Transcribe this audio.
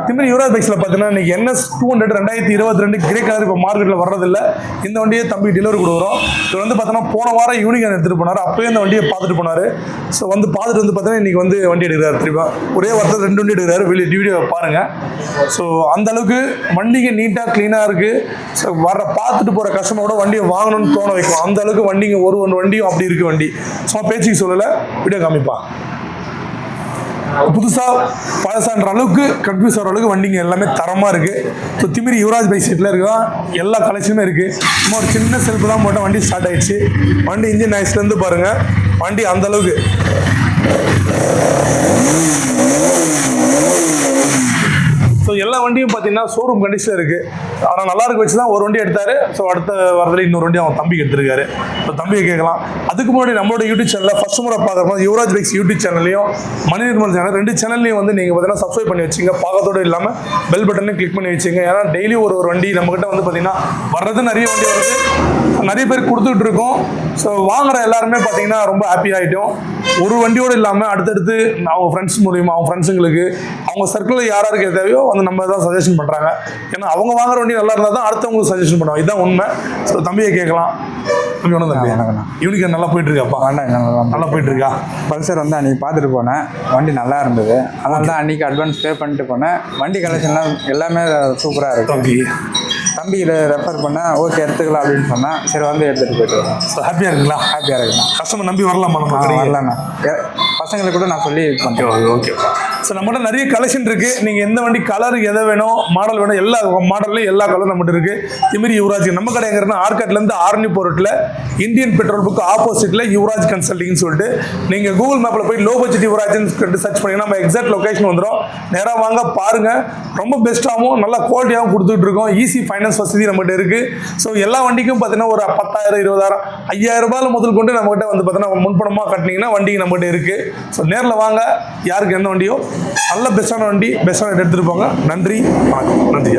திமிரி யுவராஜ் பைக்ஸில் பார்த்தீங்கன்னா இன்னைக்கு NS 200 2022 grey colour இப்போ மார்க்கெட்டில் வர்றதில்ல. இந்த வண்டியை தம்பி டெலிவரி கொடுக்குறோம். இது வந்து பார்த்தீங்கன்னா போன வாரம் யூனிகான் எடுத்துகிட்டு போனார். அப்போயே இந்த வண்டியை பார்த்துட்டு போனார். ஸோ வந்து பார்த்துட்டு வந்து பார்த்தீங்கன்னா இன்றைக்கி வந்து வண்டி எடுக்கிறார். திரும்ப ஒரே வாரத்தில் 2 வண்டி எடுக்கிறாரு. வீடியோ பாருங்கள். ஸோ அந்தளவுக்கு வண்டிங்க நீட்டாக க்ளீனாக இருக்குது. ஸோ பார்த்துட்டு போகிற கஸ்டமரோட வண்டியை வாங்கணும்னு தோண வைக்கும். அந்த அளவுக்கு வண்டிங்க ஒரு வண்டியும் அப்படி இருக்குது. வண்டி சும்மா பேச்சுக்கு சொல்லலை, வீடியோ காமிப்பான். புதுசாக பழசான்ற அளவுக்கு கன்ஃபியூஸ் ஆகிற அளவுக்கு வண்டிங்க எல்லாமே தரமாக இருக்குது. ஸோ திமிரி யுவராஜ் பைக் சீட்டில் இருக்குதான் எல்லா கலெக்ஷனுமே இருக்குது. சும்மா ஒரு சின்ன செல்ஃபு தான் போட்டால் வண்டி ஸ்டார்ட் ஆகிடுச்சு. வண்டி இன்ஜின் நாய்ஸ்லேருந்து பாருங்கள், வண்டி அந்தளவுக்கு ஸோ எல்லா வண்டியும் பார்த்தீங்கன்னா ஷோரூம் கண்டிஷனில் இருக்குது. ஆனால் நல்லா இருக்க வச்சு தான் ஒரு வண்டி எடுத்தார். ஸோ அடுத்த வரதில் இன்னொரு வண்டி அவன் தம்பிக்கு எடுத்திருக்காரு. ஸோ தம்பியை கேட்கலாம். அதுக்கு முன்னாடி நம்மளோட யூடியூப் சேனலில் ஃபஸ்ட் முறை பார்க்குறப்போ யுவராஜ் பைக்ஸ் யூடியூப் சேனல்லையும் மணிநிர்மல் சேனல் 2 சேனல்லையும் வந்து நீங்கள் பார்த்தீங்கன்னா சப்ஸ்கிரைப் பண்ணி வச்சுங்க. பார்க்கறதோடு இல்லாமல் பெல் பட்டனையும் கிளிக் பண்ணி வச்சுங்க. ஏன்னா டெய்லி ஒரு வண்டி நம்மகிட்ட வந்து பார்த்தீங்கன்னா வர்றது நிறைய வண்டி வருது, நிறைய பேர் கொடுத்துட்டு இருக்கோம். ஸோ வாங்குற எல்லாருமே பார்த்தீங்கன்னா ரொம்ப ஹாப்பி ஆகிட்டோம். ஒரு வண்டியோடு இல்லாமல் அடுத்தடுத்து அவங்க ஃப்ரெண்ட்ஸ் மூலியமாக அவங்க ஃப்ரெண்ட்ஸுங்களுக்கு அவங்க சர்க்கிளில் யாராருக்கு தேவையோ வந்து நம்ம தான் சஜஷன் பண்ணுறாங்க. ஏன்னா அவங்க வாங்குற வண்டி நல்லா இருந்தால் தான் அடுத்தவங்களுக்கு சஜஷன் பண்ணுவாங்க. இதுதான் உண்மை. ஸோ தம்பியை கேட்கலாம். தம்பி ஒன்றும் தம்பி யூனிகான் நல்லா போயிட்டு இருக்காப்பா? நல்லா போயிட்டு இருக்கா? பல்சர் வந்து அன்றைக்கி பார்த்துட்டு போனேன். வண்டி நல்லா இருந்தது. அதனால தான் அன்றைக்கி அட்வான்ஸ் பே பண்ணிட்டு போனேன். வண்டி கலெக்ஷன்லாம் எல்லாமே சூப்பராக இருக்குது. தம்பியில் ரெஃபர் பண்ணேன், ஓகே எடுத்துக்கலாம் அப்படின்னு சொன்னேன். சரி வந்து எடுத்துகிட்டு போயிட்டு வரேன். ஸோ ஹாப்பியாக இருக்குங்களா? ஹாப்பியாக இருக்குண்ணா. கஸ்டமர் நம்பி வரலாமா? நம்ம வரலாண்ணா. பசங்களுக்கு கூட நான் சொல்லி பண்ணுறேன். ஓகேப்பா. ஸோ நம்மகிட்ட நிறைய கலெக்ஷன் இருக்குது. நீங்கள் எந்த வண்டி கலர் எதை வேணும், மாடல் வேணும், எல்லா மாடல்லையும் எல்லா கலரும் நம்மகிட்ட இருக்குது. திமிரி யுவராஜ் நம்ம கடை எங்கிறதுனா ஆர்காட்லேருந்து ஆரணி போர்ட்டில் இந்தியன் பெட்ரோல் புக் ஆப்போசிட்டில் யுவராஜ் கன்சல்டிங்னு சொல்லிட்டு நீங்கள் கூகுள் மேப்பில் போய் லோ பட்ஜெட் யுவராஜ்னு சொல்லிட்டு சர்ச் பண்ணிங்கன்னா நம்ம எக்ஸாக்ட் லொக்கேஷன் வந்துடும். நேராக வாங்க பாருங்கள். ரொம்ப பெஸ்ட்டாகவும் நல்லா குவாலிட்டியாகவும் கொடுத்துட்டு இருக்கோம். ஈஸி ஃபைனான்ஸ் வசதி நம்மகிட்ட இருக்குது. ஸோ எல்லா வண்டிக்கும் பார்த்தீங்கன்னா ஒரு 10,000 20,000 5,000 ரூபாயில் முதல் கொண்டு நம்மகிட்ட வந்து பார்த்தீங்கன்னா முன்பணமாக கட்டினீங்கன்னா வண்டி நம்மகிட்ட இருக்குது. ஸோ நேரில் வாங்க. யாருக்கு எந்த வண்டியோ நல்ல பெஸ்ட்டான வண்டி பெஸ்ட்டான எடுத்துகிட்டு போங்க. நன்றி, வணக்கம். நன்றி.